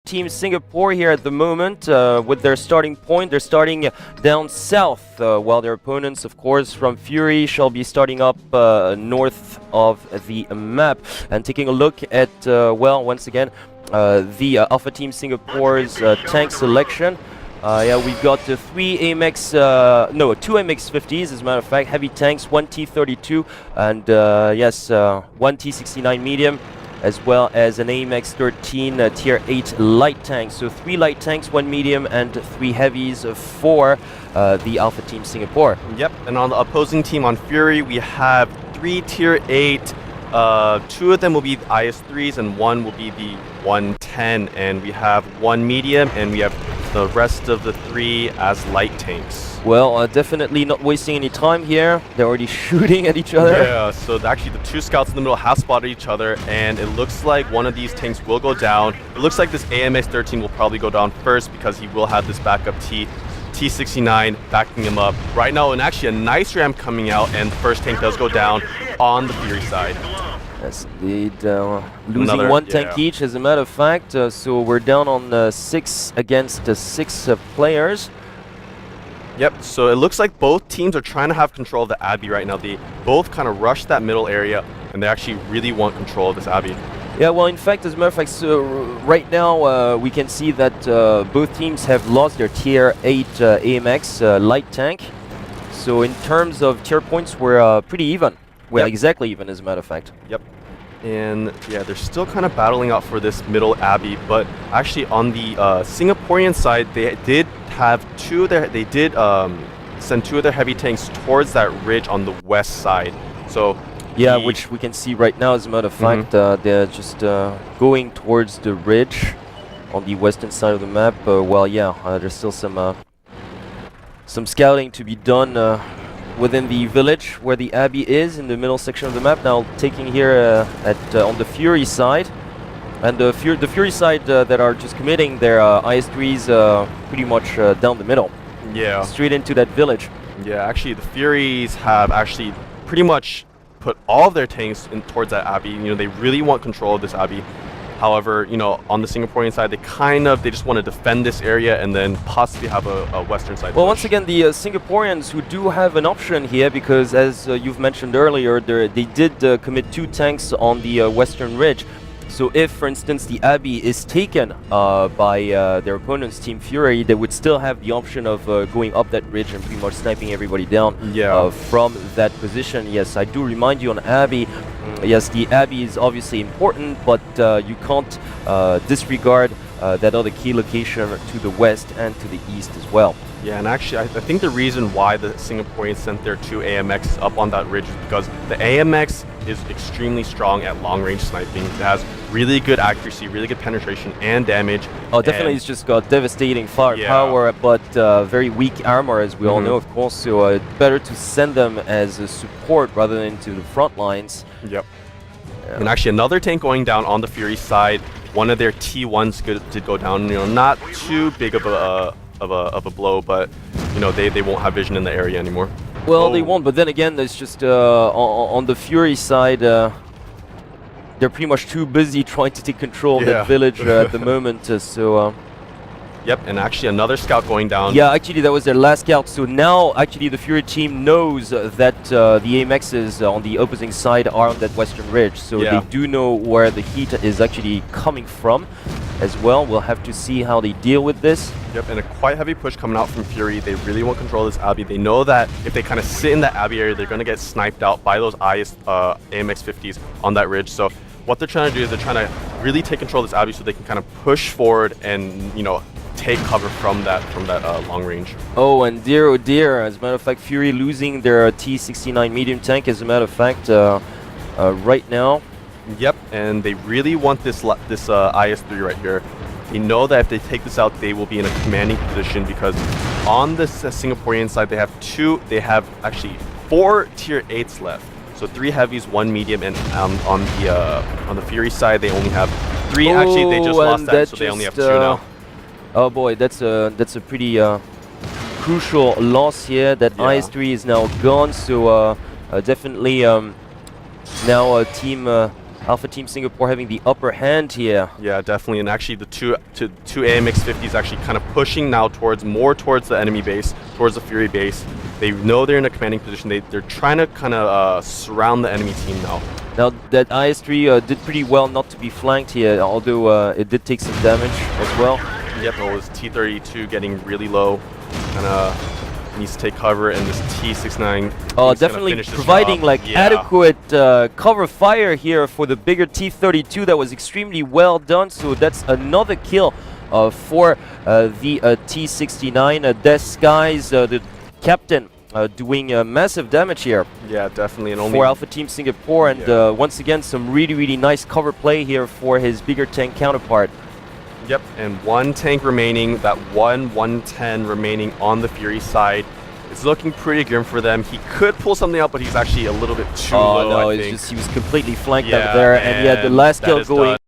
Team Singapore here at the moment with their starting point. They're starting down south, while their opponents, of course, from Fury shall be starting up north of the map. And taking a look at, well, once again, the Alpha Team Singapore's tank selection. Yeah, we've got two MX-50s, as a matter of fact, heavy tanks, one T32, and yes, one T69 medium, as well as an AMX-13 Tier 8 light tank. So 3 light tanks, 1 medium, and 3 heavies for the Alpha Team Singapore. Yep, and on the opposing team on Fury, we have 3 Tier 8. 2 of them will be the IS-3s, and 1 will be the 110. And we have 1 medium, and we have the rest of the 3 as light tanks. Well, definitely not wasting any time here. They're already shooting at each other. Yeah, so actually the 2 scouts in the middle have spotted each other, and it looks like one of these tanks will go down. It looks like this AMX-13 will probably go down first because he will have this backup T69 backing him up. Right now, and actually a nice ram coming out, and the first tank does go down on the Fury side. Yes, indeed. Losing one tank each, as a matter of fact. So we're down on 6 against 6 players. Yep, so it looks like both teams are trying to have control of the Abbey right now. They both kind of rush that middle area, and they actually really want control of this Abbey. Yeah, well, in fact, as a matter of fact, so right now we can see that both teams have lost their Tier 8 AMX light tank. So in terms of tier points, we're pretty even. We're exactly even, as a matter of fact. Yep. And yeah, they're still kind of battling out for this middle Abbey, but actually on the Singaporean side, they did have they did send 2 of their heavy tanks towards that ridge on the west side. So yeah, which we can see right now, as a matter of fact, they're just going towards the ridge on the western side of the map. Well, yeah, there's still some scouting to be done within the village where the Abbey is, in the middle section of the map. Now taking here on the Fury side, and the Fury side that are just committing their IS-3s pretty much down the middle. Yeah. Straight into that village. Yeah, actually the Furies have actually pretty much put all of their tanks in towards that Abbey. You know, they really want control of this Abbey. However, you know, on the Singaporean side, they just want to defend this area and then possibly have a western side. Well, once again, the Singaporeans who do have an option here, because as you've mentioned earlier, they did commit 2 tanks on the western ridge. So if, for instance, the Abbey is taken by their opponent's Team Fury, they would still have the option of going up that ridge and pretty much sniping everybody down from that position. Yes, I do remind you on Abbey, yes, the Abbey is obviously important, but you can't disregard that other key location to the west and to the east as well. Yeah, and actually, I think the reason why the Singaporeans sent their 2 AMX up on that ridge is because the AMX is extremely strong at long-range sniping. It has really good accuracy, really good penetration and damage. Oh, definitely, it's just got devastating firepower, but very weak armor, as we all know, of course. So better to send them as a support rather than to the front lines. Yep. Yeah. And actually, another tank going down on the Fury side. One of their T1s did go down. You know, not too big of a blow, but you know, they won't have vision in the area anymore. Well, they won't, but then again, there's just on the Fury side, they're pretty much too busy trying to take control of that village at the moment. Yep, and actually another scout going down. Yeah, actually that was their last scout. So now actually the Fury team knows that the AMXs on the opposing side are on that western ridge. So they do know where the heat is actually coming from as well. We'll have to see how they deal with this. Yep, and a quite heavy push coming out from Fury. They really want control of this Abbey. They know that if they kind of sit in that Abbey area, they're going to get sniped out by those AMX-50s on that ridge. So what they're trying to do is they're trying to really take control of this Abbey so they can kind of push forward and, you know, take cover from that long range. Oh, and dear, oh dear, as a matter of fact, Fury losing their T69 medium tank, as a matter of fact, right now. Yep, and they really want this IS-3 right here. They know that if they take this out, they will be in a commanding position, because on the Singaporean side, they have actually 4 tier 8s left. So 3 heavies, 1 medium, and on the Fury side, they only have 3. Actually, they just lost that, so they only have 2 now. Oh boy, that's a pretty crucial loss here. That IS-3 is now gone, so definitely now Team Alpha Team Singapore having the upper hand here. Yeah, definitely. And actually, the two AMX 50s actually kind of pushing now more towards the enemy base, towards the Fury base. They know they're in a commanding position. They're trying to kind of surround the enemy team now. Now that IS-3 did pretty well not to be flanked here, although it did take some damage as well. Yep, it was T32 getting really low. Kind of needs to take cover, and this T69. Definitely providing like adequate cover fire here for the bigger T32. That was extremely well done. So that's another kill for the T69. Des Guys, the captain, doing massive damage here. Yeah, definitely. And for Alpha Team Singapore, and once again some really nice cover play here for his bigger tank counterpart. Yep, and one tank remaining, that 110 remaining on the Fury side. It's looking pretty grim for them. He could pull something out, but he's actually a little bit too low, no, I it's think. just he was completely flanked up there, and yeah, the last kill going